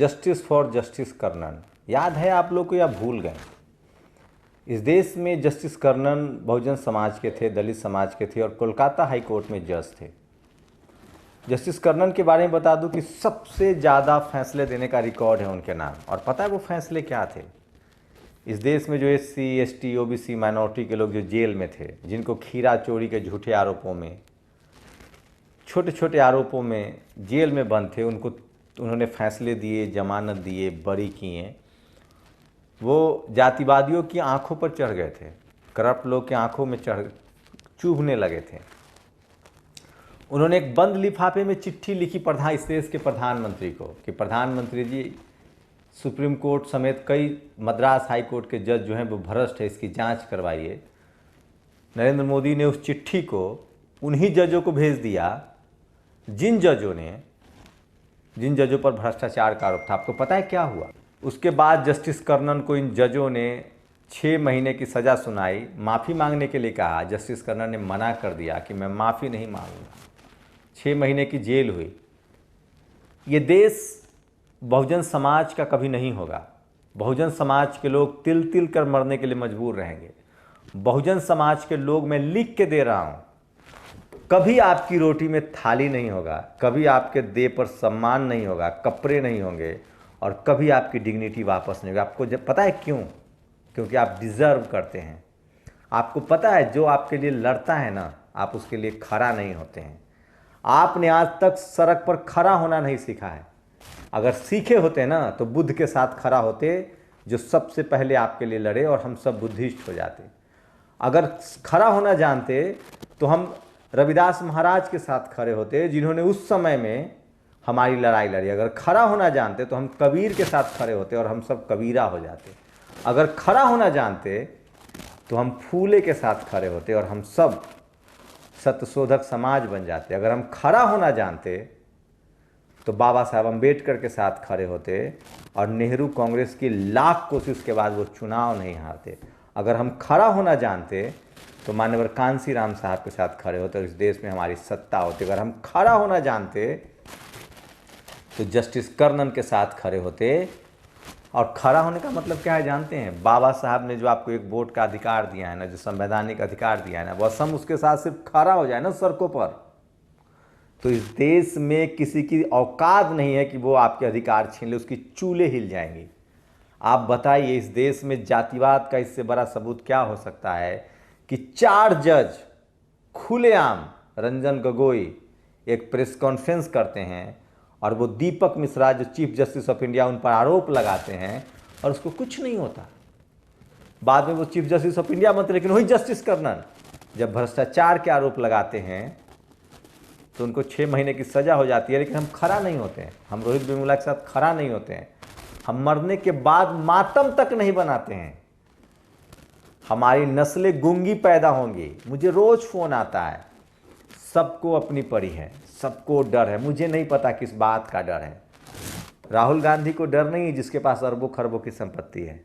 Justice for justice Karnan, याद है आप लोग को या भूल गए? इस देश में जस्टिस कर्नन बहुजन समाज के थे, दलित समाज के थे और कोलकाता हाई कोर्ट में जज थे। जस्टिस कर्नन के बारे में बता दूं कि सबसे ज़्यादा फैसले देने का रिकॉर्ड है उनके नाम। और पता है वो फैसले क्या थे? इस देश में जो SC ST OBC माइनॉरिटी के लोग जो जेल में थे, जिनको खीरा चोरी के झूठे आरोपों में, छोटे छोटे आरोपों में जेल में बंद थे, उनको उन्होंने फैसले दिए, जमानत दिए, बरी किए। वो जातिवादियों की आंखों पर चढ़ गए थे, करप्ट लोग की आंखों में चुभने लगे थे। उन्होंने एक बंद लिफाफे में चिट्ठी लिखी इस देश के प्रधानमंत्री को कि प्रधानमंत्री जी, सुप्रीम कोर्ट समेत कई मद्रास हाई कोर्ट के जज जो हैं वो भ्रष्ट है, इसकी जांच करवाइए। नरेंद्र मोदी ने उस चिट्ठी को उन्हीं जजों को भेज दिया जिन जजों पर भ्रष्टाचार का आरोप था। आपको पता है क्या हुआ? उसके बाद जस्टिस कर्नन को इन जजों ने 6 महीने की सज़ा सुनाई, माफ़ी मांगने के लिए कहा। जस्टिस कर्नन ने मना कर दिया कि मैं माफ़ी नहीं मांगूंगा। 6 महीने की जेल हुई। ये देश बहुजन समाज का कभी नहीं होगा। बहुजन समाज के लोग तिल तिल कर मरने के लिए मजबूर रहेंगे। बहुजन समाज के लोग, मैं लिख के दे रहा हूँ, कभी आपकी रोटी में थाली नहीं होगा, कभी आपके देह पर सम्मान नहीं होगा, कपड़े नहीं होंगे और कभी आपकी डिग्निटी वापस नहीं होगी। आपको जब पता है क्यों? क्योंकि आप डिज़र्व करते हैं। आपको पता है जो आपके लिए लड़ता है ना, आप उसके लिए खड़ा नहीं होते हैं। आपने आज तक सड़क पर खड़ा होना नहीं सीखा है। अगर सीखे होते ना तो बुद्ध के साथ खड़ा होते, जो सबसे पहले आपके लिए लड़े, और हम सब बुद्धिस्ट हो जाते। अगर खड़ा होना जानते तो हम रविदास महाराज के साथ खड़े होते, जिन्होंने उस समय में हमारी लड़ाई लड़ी। अगर खड़ा होना जानते तो हम कबीर के साथ खड़े होते और हम सब कबीरा हो जाते। अगर खड़ा होना जानते तो हम फूले के साथ खड़े होते और हम सब सत्यशोधक समाज बन जाते। अगर हम खड़ा होना जानते तो बाबा साहब अम्बेडकर के साथ खड़े होते और नेहरू कांग्रेस की लाख कोशिश के बाद वो चुनाव नहीं हारते। अगर हम खड़ा होना जानते तो मान्यवर कांसी राम साहब के साथ खड़े होते और इस देश में हमारी सत्ता होती। अगर हम खड़ा होना जानते तो जस्टिस कर्नन के साथ खड़े होते। और खड़ा होने का मतलब क्या है जानते हैं? बाबा साहब ने जो आपको एक वोट का अधिकार दिया है ना, जो संवैधानिक अधिकार दिया है ना, वह हम उसके साथ सिर्फ खड़ा हो जाए ना सड़कों पर, तो इस देश में किसी की औकात नहीं है कि वो आपके अधिकार छीन ले, उसकी चूल्हे हिल जाएंगी। आप बताइए, इस देश में जातिवाद का इससे बड़ा सबूत क्या हो सकता है कि 4 जज खुलेआम, रंजन गोगोई एक प्रेस कॉन्फ्रेंस करते हैं और वो दीपक मिश्रा जो चीफ जस्टिस ऑफ इंडिया, उन पर आरोप लगाते हैं और उसको कुछ नहीं होता। बाद में वो चीफ जस्टिस ऑफ इंडिया बनते, लेकिन वही जस्टिस कर्नन जब भ्रष्टाचार के आरोप लगाते हैं तो उनको 6 महीने की सज़ा हो जाती है, लेकिन हम खड़ा नहीं होते हैं। हम रोहित वेमुला के साथ खड़ा नहीं होते हैं। हम मरने के बाद मातम तक नहीं बनाते हैं। हमारी नस्लें गूंगी पैदा होंगी। मुझे रोज़ फ़ोन आता है, सबको अपनी पड़ी है, सबको डर है। मुझे नहीं पता किस बात का डर है। राहुल गांधी को डर नहीं है जिसके पास अरबों खरबों की संपत्ति है।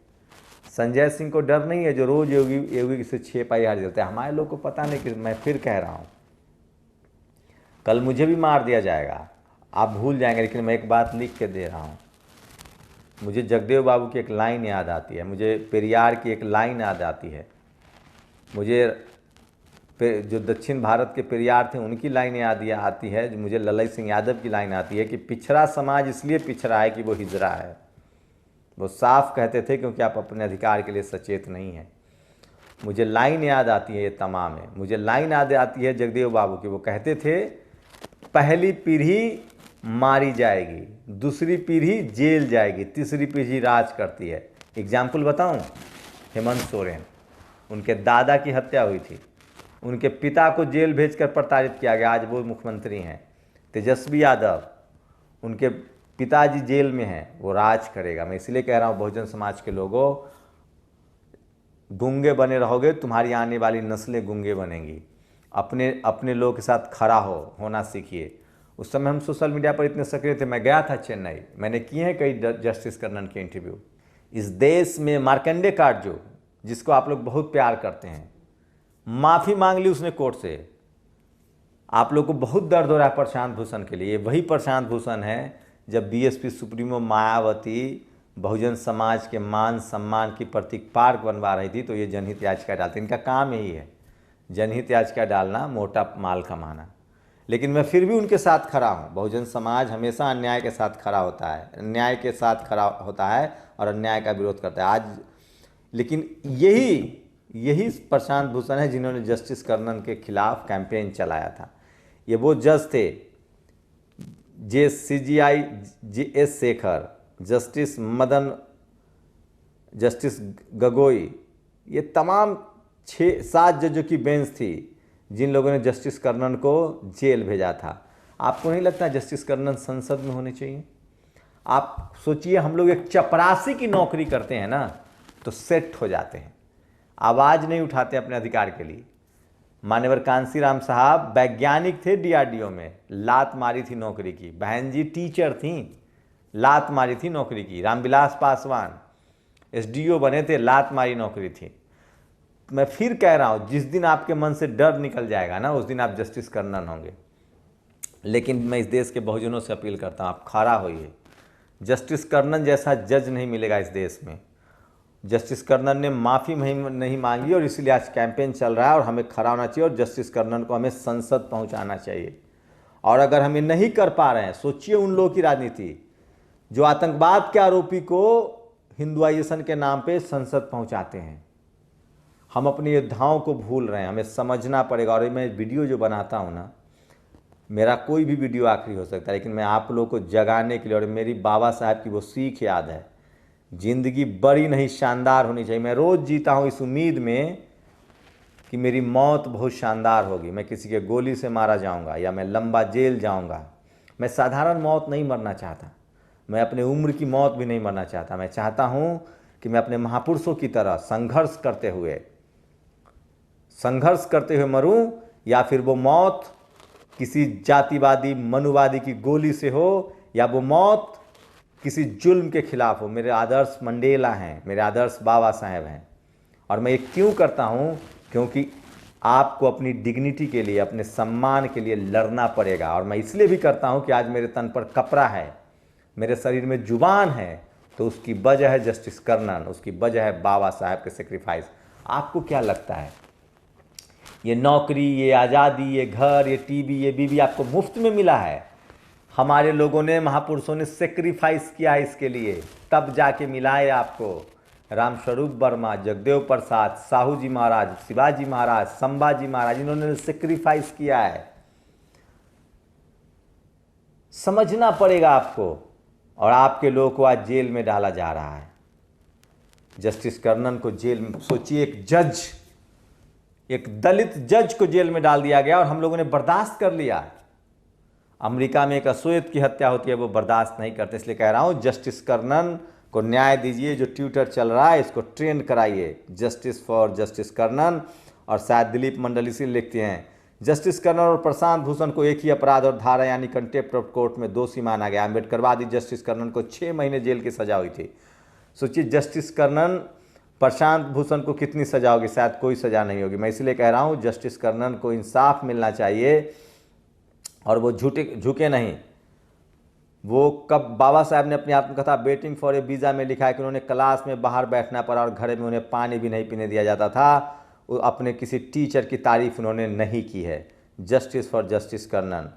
संजय सिंह को डर नहीं है जो रोज़ योगी से 6 पाई हार देते हैं। हमारे लोग को पता नहीं कि, मैं फिर कह रहा हूँ, कल मुझे भी मार दिया जाएगा, आप भूल जाएंगे, लेकिन मैं एक बात लिख के दे रहा हूँ। मुझे जगदेव बाबू की एक लाइन याद आती है, मुझे पेरियार की एक लाइन याद आती है, मुझे जो दक्षिण भारत के पेरियार थे उनकी लाइन याद आती है, मुझे ललई सिंह यादव की लाइन आती है कि पिछड़ा समाज इसलिए पिछड़ा है कि वो हिजड़ा है। वो साफ कहते थे क्योंकि आप अपने अधिकार के लिए सचेत नहीं हैं। मुझे लाइन याद आती है, ये तमाम है। मुझे लाइन याद आती है जगदेव बाबू की, वो कहते थे पहली पीढ़ी मारी जाएगी, दूसरी पीढ़ी जेल जाएगी, तीसरी पीढ़ी राज करती है। एग्जाम्पल बताऊं? हेमंत सोरेन, उनके दादा की हत्या हुई थी, उनके पिता को जेल भेजकर प्रताड़ित किया गया, आज वो मुख्यमंत्री हैं। तेजस्वी यादव, उनके पिताजी जेल में हैं, वो राज करेगा। मैं इसलिए कह रहा हूँ बहुजन समाज के लोगों, गूंगे बने रहोगे, तुम्हारी आने वाली नस्लें गूंगे बनेंगी। अपने लोगों के साथ खड़ा होना सीखिए। उस समय हम सोशल मीडिया पर इतने सक्रिय थे। मैं गया था चेन्नई, मैंने किए हैं कई जस्टिस कर्नन के इंटरव्यू। इस देश में मार्कंडे काटजू, जिसको आप लोग बहुत प्यार करते हैं, माफ़ी मांग ली उसने कोर्ट से। आप लोग को बहुत दर्द हो रहा है प्रशांत भूषण के लिए। वही प्रशांत भूषण है जब बीएसपी सुप्रीमो मायावती बहुजन समाज के मान सम्मान की प्रतीक पार्क बनवा रही थी तो ये जनहित याचिका डालती। इनका काम यही है, जनहित याचिका डालना, मोटा माल कमाना। लेकिन मैं फिर भी उनके साथ खड़ा हूँ। बहुजन समाज हमेशा अन्याय के साथ खड़ा होता है, अन्याय के साथ खड़ा होता है और अन्याय का विरोध करता है। आज लेकिन यही प्रशांत भूषण है जिन्होंने जस्टिस कर्नन के खिलाफ कैंपेन चलाया था। ये वो जज थे CJI JS Shekhar, justice Madan, justice Gogoi, ये तमाम 6-7 जजों की बेंच थी जिन लोगों ने जस्टिस कर्नन को जेल भेजा था। आपको नहीं लगता जस्टिस कर्नन संसद में होने चाहिए? आप सोचिए, हम लोग एक चपरासी की नौकरी करते हैं ना तो सेट हो जाते हैं, आवाज़ नहीं उठाते अपने अधिकार के लिए। मान्यवर कांसीराम साहब वैज्ञानिक थे, DRDO में लात मारी थी नौकरी की। बहन जी टीचर थी, लात मारी थी नौकरी की। रामविलास पासवान SDO बने थे, लात मारी नौकरी थी। मैं फिर कह रहा हूँ, जिस दिन आपके मन से डर निकल जाएगा ना, उस दिन आप जस्टिस कर्नन होंगे। लेकिन मैं इस देश के बहुजनों से अपील करता हूँ, आप खड़ा होइए। जस्टिस कर्नन जैसा जज नहीं मिलेगा इस देश में। जस्टिस कर्नन ने माफ़ी नहीं मांगी और इसीलिए आज कैंपेन चल रहा है और हमें खड़ा होना चाहिए और जस्टिस कर्नन को हमें संसद पहुंचाना चाहिए। और अगर हमें नहीं कर पा रहे हैं, सोचिए उन लोगों की राजनीति जो आतंकवाद के आरोपी को हिंदुआइजेशन के नाम पे संसद पहुंचाते हैं। हम अपनी योद्धाओं को भूल रहे हैं, हमें समझना पड़ेगा। और मैं वीडियो जो बनाता हूँ ना, मेरा कोई भी वीडियो आखिरी हो सकता है, लेकिन मैं आप लोगों को जगाने के लिए, और मेरी बाबा साहब की वो सीख याद है, ज़िंदगी बड़ी नहीं शानदार होनी चाहिए। मैं रोज़ जीता हूँ इस उम्मीद में कि मेरी मौत बहुत शानदार होगी, मैं किसी के गोली से मारा जाऊँगा या मैं लंबा जेल जाऊँगा। मैं साधारण मौत नहीं मरना चाहता, मैं अपने उम्र की मौत भी नहीं मरना चाहता। मैं चाहता हूँ कि मैं अपने महापुरुषों की तरह संघर्ष करते हुए मरूं, या फिर वो मौत किसी जातिवादी मनुवादी की गोली से हो, या वो मौत किसी जुल्म के खिलाफ हो। मेरे आदर्श मंडेला हैं, मेरे आदर्श बाबा साहेब हैं। और मैं ये क्यों करता हूँ? क्योंकि आपको अपनी डिग्निटी के लिए, अपने सम्मान के लिए लड़ना पड़ेगा। और मैं इसलिए भी करता हूँ कि आज मेरे तन पर कपड़ा है, मेरे शरीर में जुबान है, तो उसकी वजह है जस्टिस कर्नन, उसकी वजह है बाबा साहेब के सेक्रीफाइस। आपको क्या लगता है, ये नौकरी, ये आज़ादी, ये घर, ये टीवी, ये बीवी आपको मुफ्त में मिला है? हमारे लोगों ने, महापुरुषों ने सेक्रीफाइस किया है इसके लिए, तब जाके मिला है आपको। रामस्वरूप वर्मा, जगदेव प्रसाद, साहू जी महाराज, शिवाजी महाराज, संभाजी महाराज, इन्होंने सेक्रीफाइस किया है। समझना पड़ेगा आपको। और आपके लोगों को आज जेल में डाला जा रहा है। जस्टिस कर्नन को जेल में, सोचिए, एक दलित जज को जेल में डाल दिया गया और हम लोगों ने बर्दाश्त कर लिया। अमेरिका में एक अश्वेत की हत्या होती है, वो बर्दाश्त नहीं करते। इसलिए कह रहा हूँ, जस्टिस कर्नन को न्याय दीजिए। जो ट्विटर चल रहा है इसको ट्रेंड कराइए, जस्टिस फॉर जस्टिस कर्नन। और शायद दिलीप मंडल इसी लिखते हैं, जस्टिस कर्नन और प्रशांत भूषण को एक ही अपराध और धारा यानी कंटेप्ट ऑफ कोर्ट में दोषी माना गया। अम्बेडकरवादी जस्टिस कर्नन को 6 महीने जेल की सजा हुई थी। सोचिए, जस्टिस कर्नन, प्रशांत भूषण को कितनी सजा होगी? शायद कोई सजा नहीं होगी। मैं इसलिए कह रहा हूँ, जस्टिस कर्नन को इंसाफ मिलना चाहिए और वो झुके नहीं। वो कब बाबा साहब ने अपनी आत्मकथा वेटिंग फॉर ए वीज़ा में लिखा है कि उन्होंने क्लास में बाहर बैठना पड़ा और घर में उन्हें पानी भी नहीं पीने दिया जाता था। वो अपने किसी टीचर की तारीफ उन्होंने नहीं की है। Justice for justice Karnan.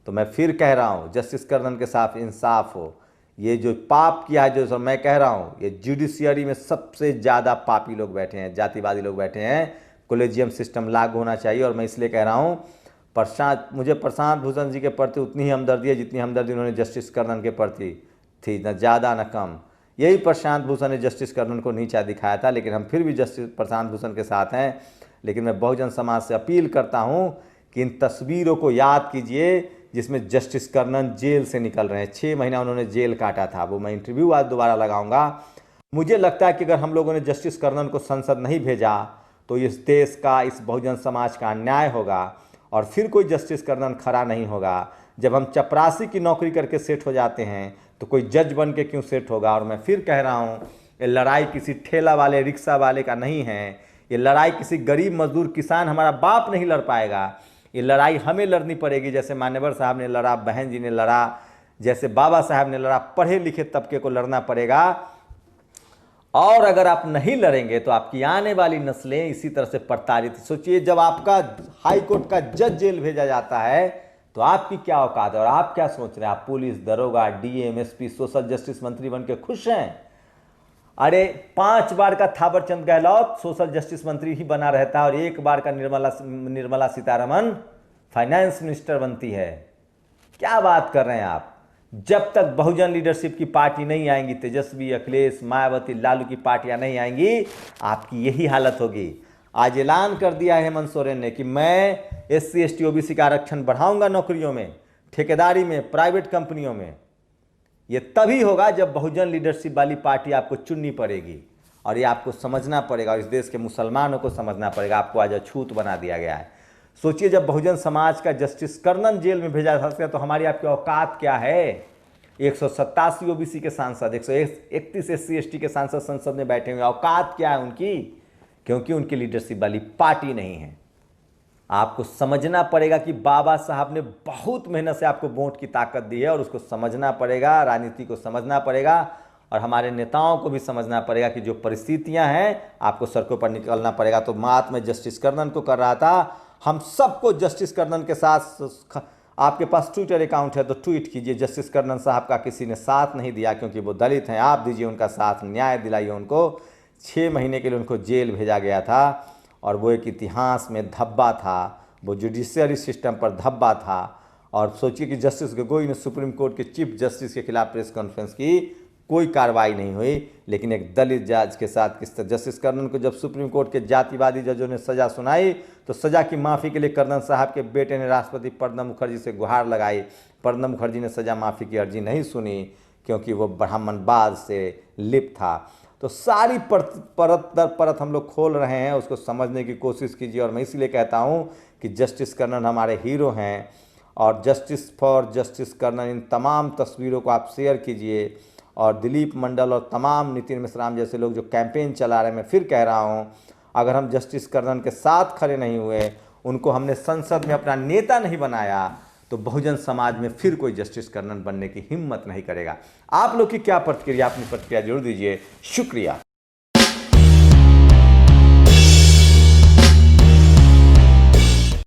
तो मैं फिर कह रहा हूँ, जस्टिस कर्नन के साथ इंसाफ हो। ये जो पाप किया है, जो मैं कह रहा हूँ, ये जुडिशियरी में सबसे ज़्यादा पापी लोग बैठे हैं, जातिवादी लोग बैठे हैं। कोलेजियम सिस्टम लागू होना चाहिए। और मैं इसलिए कह रहा हूँ, मुझे प्रशांत भूषण जी के प्रति उतनी ही हमदर्दी है जितनी हमदर्दी उन्होंने जस्टिस कर्नन के प्रति थी, न ज़्यादा न कम। यही प्रशांत भूषण ने जस्टिस कर्नन को नीचा दिखाया था, लेकिन हम फिर भी जस्टिस प्रशांत भूषण के साथ हैं। लेकिन मैं बहुजन समाज से अपील करता हूं कि इन तस्वीरों को याद कीजिए जिसमें जस्टिस कर्नन जेल से निकल रहे हैं। 6 महीना उन्होंने जेल काटा था। वो मैं इंटरव्यू आज दोबारा लगाऊंगा। मुझे लगता है कि अगर हम लोगों ने जस्टिस कर्नन को संसद नहीं भेजा तो इस देश का, इस बहुजन समाज का अन्याय होगा और फिर कोई जस्टिस कर्नन खड़ा नहीं होगा। जब हम चपरासी की नौकरी करके सेट हो जाते हैं तो कोई जज बन के क्यों सेट होगा। और मैं फिर कह रहा हूँ, ये लड़ाई किसी ठेला वाले, रिक्शा वाले का नहीं है। ये लड़ाई किसी गरीब मजदूर किसान, हमारा बाप नहीं लड़ पाएगा। ये लड़ाई हमें लड़नी पड़ेगी, जैसे मान्यवर साहब ने लड़ा, बहन जी ने लड़ा, जैसे बाबा साहब ने लड़ा, पढ़े लिखे तबके को लड़ना पड़ेगा। और अगर आप नहीं लड़ेंगे तो आपकी आने वाली नस्लें इसी तरह से प्रताड़ित। सोचिए, जब आपका हाई कोर्ट का जज जेल भेजा जाता है तो आपकी क्या औकात है और आप क्या सोच रहे हैं? आप पुलिस, दरोगा, डीएम, एसपी, सोशल जस्टिस मंत्री बन के खुश हैं? अरे 5 बार का थावरचंद गहलोत सोशल जस्टिस मंत्री ही बना रहता है और 1 बार का निर्मला सीतारमण फाइनेंस मिनिस्टर बनती है। क्या बात कर रहे हैं आप? जब तक बहुजन लीडरशिप की पार्टी नहीं आएंगी, तेजस्वी, अखिलेश, मायावती, लालू की पार्टियां नहीं आएंगी, आपकी यही हालत होगी। आज ऐलान कर दिया है हेमंत सोरेन ने कि मैं SC ST OBC का आरक्षण बढ़ाऊंगा नौकरियों में, ठेकेदारी में, प्राइवेट कंपनियों में। ये तभी होगा जब बहुजन लीडरशिप वाली पार्टी आपको चुननी पड़ेगी और ये आपको समझना पड़ेगा और इस देश के मुसलमानों को समझना पड़ेगा। आपको आज अछूत बना दिया गया है। सोचिए, जब बहुजन समाज का जस्टिस कर्नन जेल में भेजा जा सकता है तो हमारी आपकी औकात क्या है? 187 OBC के सांसद, 131 SC ST के सांसद संसद में बैठे हुए, औकात क्या है उनकी? क्योंकि उनकी लीडरशिप वाली पार्टी नहीं है। आपको समझना पड़ेगा कि बाबा साहब ने बहुत मेहनत से आपको वोट की ताकत दी है और उसको समझना पड़ेगा, राजनीति को समझना पड़ेगा और हमारे नेताओं को भी समझना पड़ेगा कि जो परिस्थितियां हैं आपको सड़कों पर निकलना पड़ेगा। तो बात मैं जस्टिस कर्नन को कर रहा था, हम सबको जस्टिस कर्नन के साथ, आपके पास ट्विटर अकाउंट है तो ट्वीट कीजिए, जस्टिस कर्नन साहब का किसी ने साथ नहीं दिया क्योंकि वो दलित हैं, आप दीजिए उनका साथ, न्याय दिलाइए उनको। 6 महीने के लिए उनको जेल भेजा गया था और वो एक इतिहास में धब्बा था, वो जुडिशियरी सिस्टम पर धब्बा था। और सोचिए कि जस्टिस गोगोई ने सुप्रीम कोर्ट के चीफ जस्टिस के खिलाफ प्रेस कॉन्फ्रेंस की, कोई कार्रवाई नहीं हुई। लेकिन एक दलित जज के साथ किस तरह जस्टिस कर्नन को जब सुप्रीम कोर्ट के जातिवादी जजों ने सज़ा सुनाई तो सज़ा की माफ़ी के लिए कर्नन साहब के बेटे ने राष्ट्रपति प्रणब मुखर्जी से गुहार लगाई। प्रणब मुखर्जी ने सज़ा माफ़ी की अर्जी नहीं सुनी क्योंकि वो ब्राह्मणवाद से लिप्त था। तो सारी परत दर परत हम लोग खोल रहे हैं, उसको समझने की कोशिश कीजिए। और मैं इसलिए कहता हूँ कि जस्टिस कर्नन हमारे हीरो हैं और जस्टिस फॉर जस्टिस कर्नन, इन तमाम तस्वीरों को आप शेयर कीजिए। और दिलीप मंडल और तमाम नितिन मिश्राम जैसे लोग जो कैंपेन चला रहे हैं, मैं फिर कह रहा हूँ, अगर हम जस्टिस कर्नन के साथ खड़े नहीं हुए, उनको हमने संसद में अपना नेता नहीं बनाया, तो बहुजन समाज में फिर कोई जस्टिस कर्नन बनने की हिम्मत नहीं करेगा। आप लोग की क्या प्रतिक्रिया, अपनी प्रतिक्रिया जरूर दीजिए। शुक्रिया।